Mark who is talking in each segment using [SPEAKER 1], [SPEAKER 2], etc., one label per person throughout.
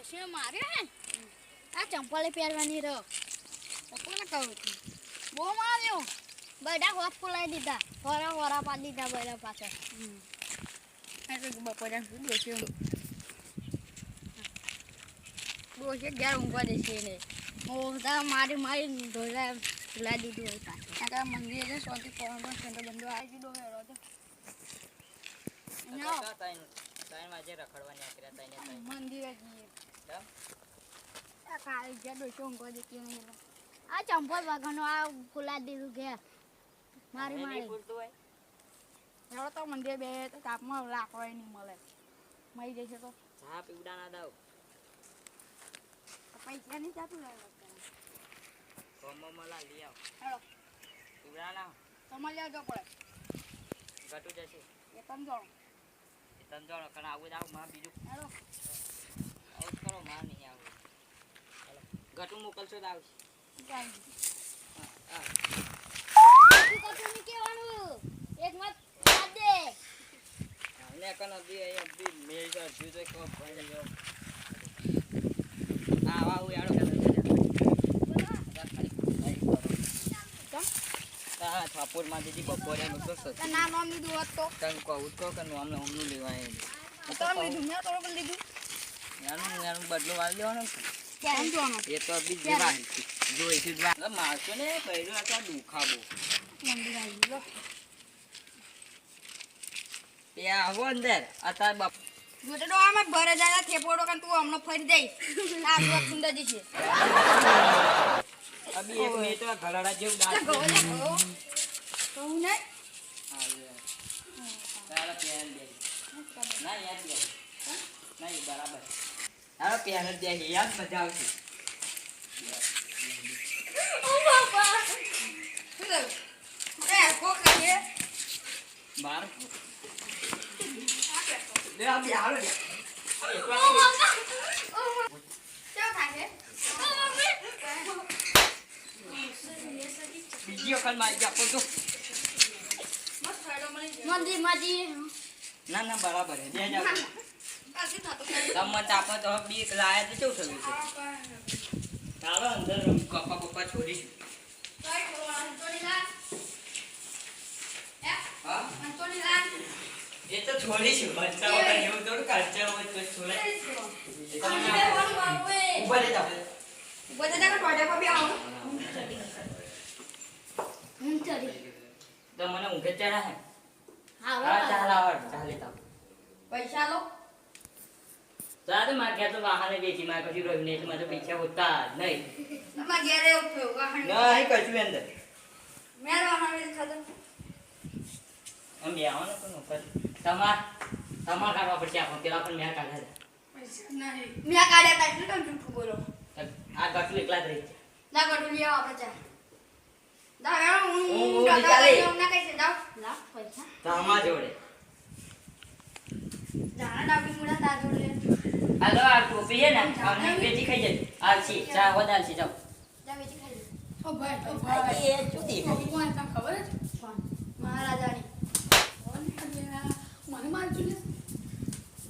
[SPEAKER 1] ડોશીએ માર્યો હે આ ચંપલે પહેરવાની રહ્યો કોને કહું છું બહુ માર્યો બધા હોફ ફોલાઈ દીધા વરા પાડી દીધા બધા પાછળ એટલે બપોરે ડોશીએ ઘેર ઊંઘવા દેશે ને મોટા મારી ઢોલા ફોલાઈ દીધું હોય પાછળ ત્યાં મંદિર છે શાંતિ પવન સેન્ટર બંધો આવી દીધો હેરો તો મંદિરે જઈએ કાલે ગયા ડોશો ઊંઘવા દેતી નહીં આ ચંપલ વગરનો આ ફોલા દીધું ઘેર મારી હેરો તો મંદિર બે તો તાપમાં લાકડો નહીં મળે મરી જશે તો
[SPEAKER 2] ચા પીવડા ના દાવ
[SPEAKER 1] પૈસા નહીં જાતું
[SPEAKER 2] કોમમલા લઈ આવ
[SPEAKER 1] હેલો
[SPEAKER 2] પીવડા ના
[SPEAKER 1] તમારે લેજો પડે
[SPEAKER 2] ઘટુ જશે
[SPEAKER 1] એ સમજો
[SPEAKER 2] તંજોણ કણ આવું જાવ માં બીજું
[SPEAKER 1] હેલો
[SPEAKER 2] આવું કરો માં નહીં આવું હેલો ઘટુ મોકલશો તો આવશે
[SPEAKER 1] હા
[SPEAKER 2] હા
[SPEAKER 1] કશું કેવાનું એક મત સાથ દે
[SPEAKER 2] ને કણ દી એ બી મેલ જો જો કો ભણી જો આ આવું યાડો હા છાપુર માં દીદી બપોરે નું તો
[SPEAKER 1] ના નામ લીધું હોત તો
[SPEAKER 2] કંઈ કહું તો કે નામ હમનું લેવાય
[SPEAKER 1] તો લીધું મેં તો લીધું
[SPEAKER 2] એનું બદલો વાળી દેવાનો
[SPEAKER 1] કેમ જોવાનો
[SPEAKER 2] એ તો બી જેવા જોઈ છે જોવા મારતો ને પહેલો આ દુખાબો
[SPEAKER 1] મંદિર આવી લો
[SPEAKER 2] એ આવો અંદર અતાર બાપ
[SPEAKER 1] જોટે તો આમાં ભરે જાય થેપોડો કન તું હમણો ફરી જઈશ આ તો સુંદર છે
[SPEAKER 2] અબી એક મિનિટ ઘડાડા જેવું દાંત
[SPEAKER 1] કહું ને
[SPEAKER 2] તારા પેન દે ના યાદ દે નહીં બરાબર તારા પેન દે યાદ મજા આવશે
[SPEAKER 1] ઓ બાપા શું એ કોકીએ
[SPEAKER 2] બાર લે આ બિહારો લે બીજી વખત મારી જા તો
[SPEAKER 1] મંદિર માજી
[SPEAKER 2] ના ના બરાબર હે દે જાવ તમને તાપમાં તો બીક લાયા તો કેવું થયું છે ચાલો અંદર કપ્પા પપ્પા છોડીશું હા એ તો છોડીશું બચ્ચા વગર એવું થોડું ખર્ચા હોય તો છોડે ઉભા રહી જાવ તો મને ઊંઘે ચડા હે હા ચાલે તા
[SPEAKER 1] પૈસા લો
[SPEAKER 2] ચાલે માં કે તો વાહને બેચી માં કશું રોજ ને માં તો પૈસા હોતા નહીં
[SPEAKER 1] તમાર ઘરે ઉઠ્યો વાહન
[SPEAKER 2] નહીં કશું અંદર
[SPEAKER 1] મેર વાહન ખાધો
[SPEAKER 2] એમ બે આવો ને પણ ઉપર તમાર કાઢવા પડશે આપણે પેલા પણ મેં કાઢ્યા
[SPEAKER 1] મેં કાઢ્યા તા એટલે તમે જૂઠું બોલો
[SPEAKER 2] આ ગટલું એકલા જ રહી છે
[SPEAKER 1] ના ગટુ લઈ આવો આપણે ચા દા હું
[SPEAKER 2] ચાલે.
[SPEAKER 1] ના કઈ છે જાવ લા પૈસા
[SPEAKER 2] તમાર જોડે
[SPEAKER 1] જાણા ડાબી મુડા તા જોડે
[SPEAKER 2] હાલો આ ટોપી હે ને આને બેટી ખાઈ જાય આલસી ચા વધારસી જાવ
[SPEAKER 1] જા વેચી ખાઈ લે
[SPEAKER 3] ઓ ભાઈ
[SPEAKER 2] એ ચૂતી
[SPEAKER 3] કોણ તમને ખબર છે
[SPEAKER 1] કોણ મહારાજાની
[SPEAKER 3] કોણ ખબર મને મારતું ને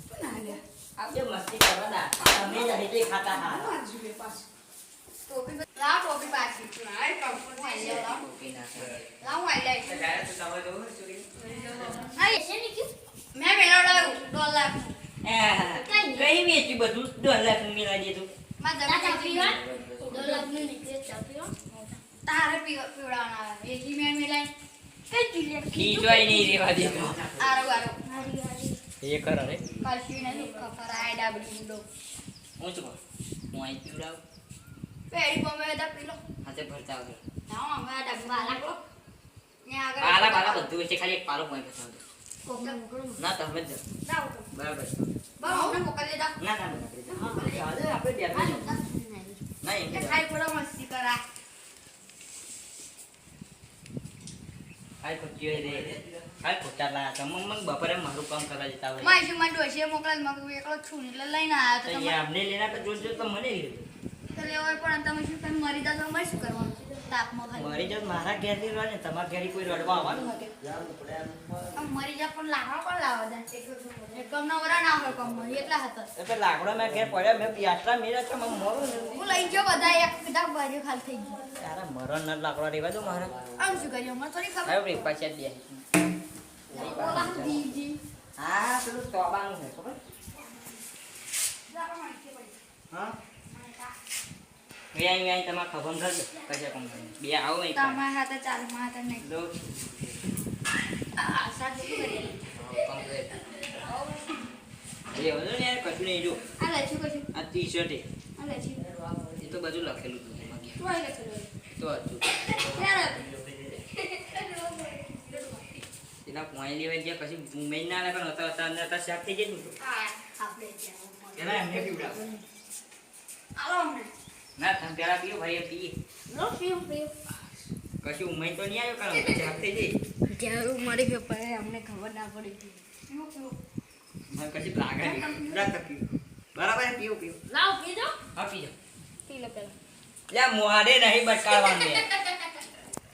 [SPEAKER 3] તું ના લે
[SPEAKER 2] આપજે મસ્તી કરવા દા તમે જ રીતે ખાતા હા
[SPEAKER 3] મારજું લે પાસ
[SPEAKER 1] ટોપી લા ટોપી પાછી ના કમ્ફર્ટ વાળી લા
[SPEAKER 2] ટોપી ના
[SPEAKER 1] લા હું આઈ
[SPEAKER 2] તો જાય તો તમે જો ચોરી
[SPEAKER 1] ના એ છે ને કે મેં મેળો લાવ્યો $1
[SPEAKER 2] કઈ વેચી બધું $1 મિલા દીધું
[SPEAKER 1] માં જરા પીવા $1 નું નીકળે ચા પીવા તારે પીવડાવના એજી મેં મિલાઈ કઈ ચીલે
[SPEAKER 2] ખીચવાય નહીં રેવા દેતો
[SPEAKER 1] આરો હારી
[SPEAKER 2] એ કરો રે
[SPEAKER 1] કશું નહીં ખરાય ડાબડી મુડો
[SPEAKER 2] હું તો હું અહીં પીવડાવ
[SPEAKER 1] પેરી પમે દા પીલો
[SPEAKER 2] હાથે ભરતા આવજો
[SPEAKER 1] ના અમે આ ડબ્બા લાગો ને આગળ
[SPEAKER 2] પાલા બધું છે ખાલી એક પાલો પોઈ બતાવજો
[SPEAKER 1] કોકડા મોકલો
[SPEAKER 2] ના તમે જ
[SPEAKER 1] જાવ તો
[SPEAKER 2] બરાબર
[SPEAKER 1] બરાબર અમને મોકલી દે
[SPEAKER 2] ના ના આપણે બે નહીં
[SPEAKER 1] કે ખાઈ પડો મસ્તી કરા
[SPEAKER 2] ખાઈ ખોટી રે ખાઈ ખોટા લા તમે મન બપોરે મારું કામ કરવા જતા હોય
[SPEAKER 1] માઈ શું માં ડોશીએ મોકલાલ મગ એકલો છું ને એટલે લઈને આયા તો
[SPEAKER 2] તો
[SPEAKER 1] તમે
[SPEAKER 2] એ આપને લેના તો જોજો તો મને
[SPEAKER 1] તો લેવાય પણ તમે શું તમે મરી જા તો અમારે શું કરવાનું છે તાપમાં ખાલી
[SPEAKER 2] મરી જાવ મારા ઘેરથી રડે ને તમારા ઘેરી કોઈ રડવા આવવાનું નથી
[SPEAKER 1] આમ મરી જા પણ લાકડા પણ લાવવા દે એકમ ના વરા ના હોય કમ મરી એટલા હતા
[SPEAKER 2] એટલે લાકડો મેં ઘેર પડ્યા મેં પિયાસરા મેરા છે મને મરું ને
[SPEAKER 1] હું લઈ ગયો બધા એક કીધા બાજુ ખાલી થઈ ગયું
[SPEAKER 2] તારા મરણ ના લાકડો રેવા દો મારા
[SPEAKER 1] આમ શું કર્યું મને થોડી ખબર
[SPEAKER 2] હવે બ્રેક પાછા દે
[SPEAKER 1] બોલા દીજી
[SPEAKER 2] હા પેલું તોબાનું છે ખબર હા વેઈ વેઈ તમારે ખબર નથી કશે કોમ બે આવો એક
[SPEAKER 1] તમારા હાથે ચાલે મારા હાથે નહીં
[SPEAKER 2] દો
[SPEAKER 1] આ સાચું શું કરીએ
[SPEAKER 2] કમ્પ્લીટ એ વધુ ને યાર કશું નહીં જો
[SPEAKER 1] આ લચ્યું કશું
[SPEAKER 2] આ ટી-શર્ટ
[SPEAKER 1] આ લચ્યું
[SPEAKER 2] એ તો બધું લખેલું હતું એમાં ગયા
[SPEAKER 1] શું આવી લખેલું
[SPEAKER 2] તો હતું
[SPEAKER 1] ક્યારે
[SPEAKER 2] એના પોઈન્ટ લેવા ગયા કશું મુંબઈ ના લાગે નતા હતા અંદર હતા શાક થઈ જતું
[SPEAKER 1] આ આપણે ત્યાં
[SPEAKER 2] એના એમને પીવડાવ
[SPEAKER 1] આલો અમને
[SPEAKER 2] ના તમે પેલા પીઓ ભાઈ એમ પીએ
[SPEAKER 1] લો પીઓ પીઓ
[SPEAKER 2] કશું ઉમઈ તો નહીં આવ્યો કારણ કે શાક થઈ જાય
[SPEAKER 1] જ્યારે મારી પેપર અમને ખબર ના પડી પીઓ પીઓ
[SPEAKER 2] મને કશું લાગે નહીં રાત પીઓ બરાબર પીઓ પીઓ
[SPEAKER 1] લાવ પીજો
[SPEAKER 2] હા પીજો
[SPEAKER 1] પી લો પેલા
[SPEAKER 2] લે મોડે નહીં બટકાળવાનું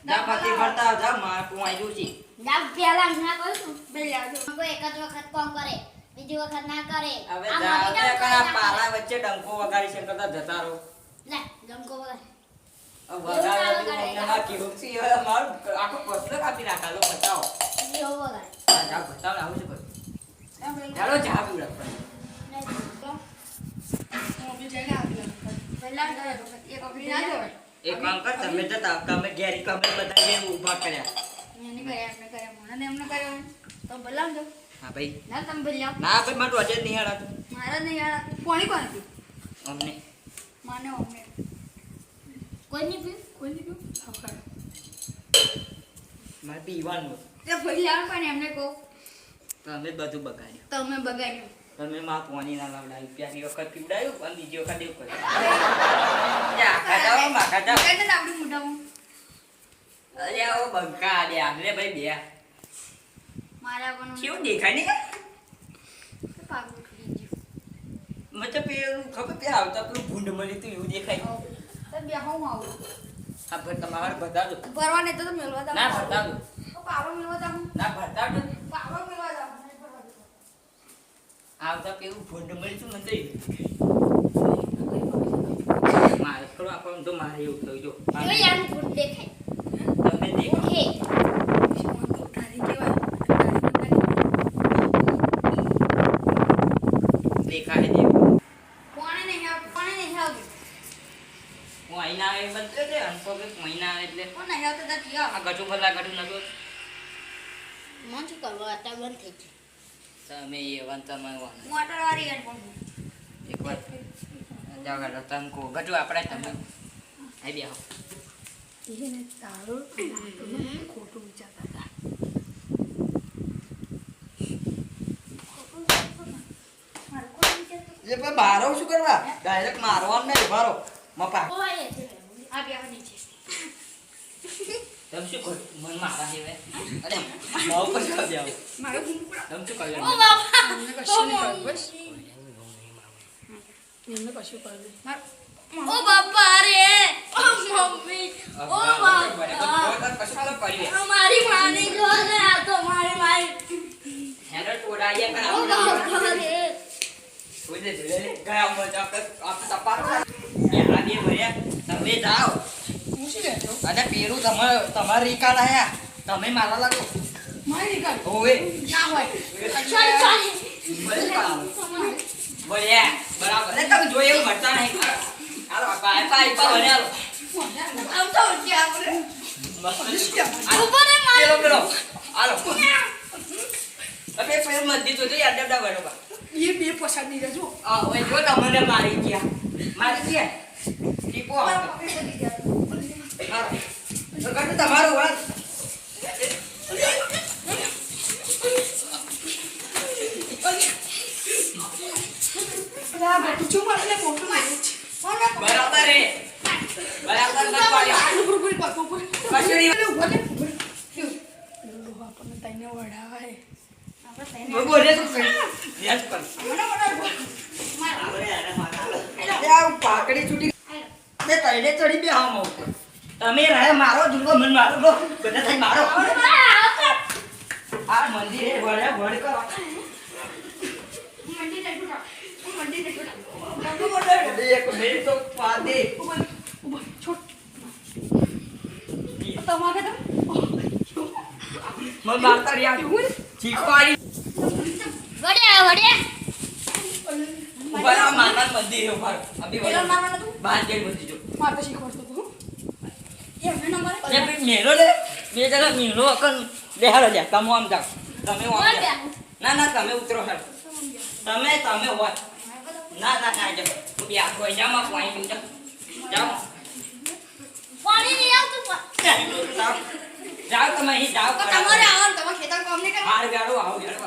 [SPEAKER 2] જા પતિ ભરતા જા માર પોઈ દઉં છે
[SPEAKER 1] જાવ પેલા ના કહું છું પેલા આવજો કોઈ એક જ વખત કામ કરે બીજી વખત ના કરે
[SPEAKER 2] હવે
[SPEAKER 1] આ
[SPEAKER 2] જા
[SPEAKER 1] મોટી
[SPEAKER 2] હવે
[SPEAKER 1] કામ
[SPEAKER 2] કણા
[SPEAKER 1] કરે,
[SPEAKER 2] પાલા વચ્ચે ડંકો વગાડી છે કરતા જતા રહો
[SPEAKER 1] લે ગમકો વગર
[SPEAKER 2] વગાડવા મને માં કેવું છે હવે મારું આખો પસલો કાપી નાખાલો બતાવો
[SPEAKER 1] જેવો વગર
[SPEAKER 2] જા બતાવ આવું છે બસ
[SPEAKER 1] એમ પેલા
[SPEAKER 2] ચાલો ચા પીવડા
[SPEAKER 1] પહેલા એક ઓફિસ ના જો
[SPEAKER 2] એક કામ કર તમે જતા તમે ઘેરી કમે બધા જે ઊભા કર્યા
[SPEAKER 1] એને કર્યા મને એમને કર્યો તો બોલાવજો
[SPEAKER 2] હા ભાઈ
[SPEAKER 1] ના તમે બોલ્યા
[SPEAKER 2] ના ભાઈ મારું અજે નહીં હાડાતું
[SPEAKER 1] મારા નહીં યાર કોની કોણ હતી
[SPEAKER 2] અમને
[SPEAKER 1] માને અમને કોઈ નહીં પીવું કોઈ નહીં પીવું
[SPEAKER 2] મારે પીવાનું
[SPEAKER 1] તે બોલ્યા પણ એમને કહો
[SPEAKER 2] તમે બધું બગાડ્યું
[SPEAKER 1] તમે બગાડ્યું
[SPEAKER 2] તમે માં પાણી ના લાવડાવ્યું પહેલી વખત પીવડાયું અને બીજી વખત એવું કર્યું જા ખાજાઓ માં ખાજાઓ
[SPEAKER 1] કઈ ને આપણી મોઢામાં
[SPEAKER 2] અરે ઓ બંકા દે આગલે ભાઈ બે
[SPEAKER 1] મારા પણ
[SPEAKER 2] કેવું દેખાય ને
[SPEAKER 1] પાગલ થઈ ગયું
[SPEAKER 2] મતલબ પેલું ખબર પે આવતા પેલું ભૂંડ મળી તું એવું દેખાય
[SPEAKER 1] તો બે હું આવું
[SPEAKER 2] હા ભાઈ તમારે બતાવજો
[SPEAKER 1] ભરવા નહીં તો મેળવા દઉં
[SPEAKER 2] ના બતાવજો
[SPEAKER 1] તો પાવડો મેળવા દઉં
[SPEAKER 2] ના બતાવજો
[SPEAKER 1] પાવડો મેળવા દઉં
[SPEAKER 2] આવતા પેલું ભૂંડ મળી તું મને મારે થોડું આપણને તો મારે એવું થયું જો
[SPEAKER 1] જો યાર ભૂત દેખાય
[SPEAKER 2] તમે દેખો
[SPEAKER 1] ઓકે
[SPEAKER 2] દેખાય દેખો
[SPEAKER 1] કોણે નહીં આવતું
[SPEAKER 2] હું અહીં આવે બનતો છે અનકો કે મહિના આવે એટલે
[SPEAKER 1] કોણ નહીં આવતું તો કયો
[SPEAKER 2] આ ગટુ ભલા ગટુ નતો
[SPEAKER 1] મન શું કરવા અત્યારે બંધ થઈ ગયું
[SPEAKER 2] તમે એ વન તમે વન
[SPEAKER 1] મોટર વાળી યાર પણ
[SPEAKER 2] એક વાર જાવ ગાડો તમે કો ગટુ આપણે તમે આઈ બેહો
[SPEAKER 3] એને તારું ખોટું વિચારતા હતા
[SPEAKER 2] એ ભાઈ બારો શું કરવા ડાયરેક્ટ મારવાનું નહીં બારો મપા
[SPEAKER 1] ઓય છે આ બે નીચે
[SPEAKER 2] તમે શું કરો મન મારા જેવે અરે માવ પર કા દેવ
[SPEAKER 3] મારું
[SPEAKER 2] તમે શું કર્યું
[SPEAKER 1] ઓ બાપા
[SPEAKER 3] એમને કશું નહીં કર્યું બસ એમને કશું કર્યું નહીં.
[SPEAKER 1] ઓ બાપા રે ઓ મમ્મી ઓ બાપા
[SPEAKER 2] કશું તો કર્યું
[SPEAKER 1] અમારી માની જો ને આ તો મારી
[SPEAKER 2] હેડર ટોડાઈએ
[SPEAKER 1] ઓ
[SPEAKER 2] કરા
[SPEAKER 1] બાપા રે
[SPEAKER 2] કોઈ દે લે ગયા મજા આપ સપારો આ બે ભર્યા તમે જાઓ
[SPEAKER 3] હું શું કહેતો
[SPEAKER 2] અને પેલું તમારે રીકાલ આયા તમે મારા લાગો
[SPEAKER 3] મારી નીકળ
[SPEAKER 2] ઓવે
[SPEAKER 1] ના હોય ચાલ ચાલ
[SPEAKER 2] બોલ્યા બરાબર એટલે તમે જોઈ એવું ભરતા નહીં હાલો પાય પાય પાય હાલો
[SPEAKER 1] આમ તો ઉઠી આપણે
[SPEAKER 2] હાલો
[SPEAKER 1] ઉપર રે માર
[SPEAKER 2] પેલો હાલો અબે પેલો મધી તો યાદ ડબડા બરોબર
[SPEAKER 3] એ બે પસાર નહીં રહેજો
[SPEAKER 2] આ હવે જો તમને મારી ગયા ટીપો હાલો તો કાઢો તમારું વાત
[SPEAKER 3] શું મારે મોટું લાગે છે
[SPEAKER 2] બરાબર રે બરાબર ના પાડ્યો
[SPEAKER 3] ઉપર પાકો ઉપર
[SPEAKER 2] કશું નહીં
[SPEAKER 3] ઉભો રે આપણને તઈને વડાવાય
[SPEAKER 2] બોલે તો યાદ કર આ પાકડી છૂટી બે તઈને ચડી બે હામ ઉપર તમે રહે મારો જુલ્લો મને મારો લો બધા થઈ મારો આ મંદિરે વળે વળ કરો એક મિનિટ તો પાદે
[SPEAKER 3] તમારે
[SPEAKER 2] મને મારતા રહ્યા ચીખવાડી
[SPEAKER 1] વડે
[SPEAKER 2] ઉભા રહો મારવા મંદિર ઉભા રહો અભી
[SPEAKER 3] પેલા મારવાના તું
[SPEAKER 2] બહાર જઈ બધી જો
[SPEAKER 3] મારતા શીખવાડતો તું એમને નંબર
[SPEAKER 2] એ ભાઈ મેલો લે બે જણા મેલો અકન બેહાડો જા તમે આમ જાઓ તમે આમ જાઓ ના ના તમે ઉતરો હેડ તમે હોય ના ના ના જાઓ હું બે આખો જામ આ પાણી પીને જાઓ
[SPEAKER 1] પાણી નહીં આવતું
[SPEAKER 2] જાઓ તમે અહીં જાઓ
[SPEAKER 3] તમારે આવવાનું તમારે ખેતર કામ નહીં કરવાનું
[SPEAKER 2] હાર ગાડો આવો યાર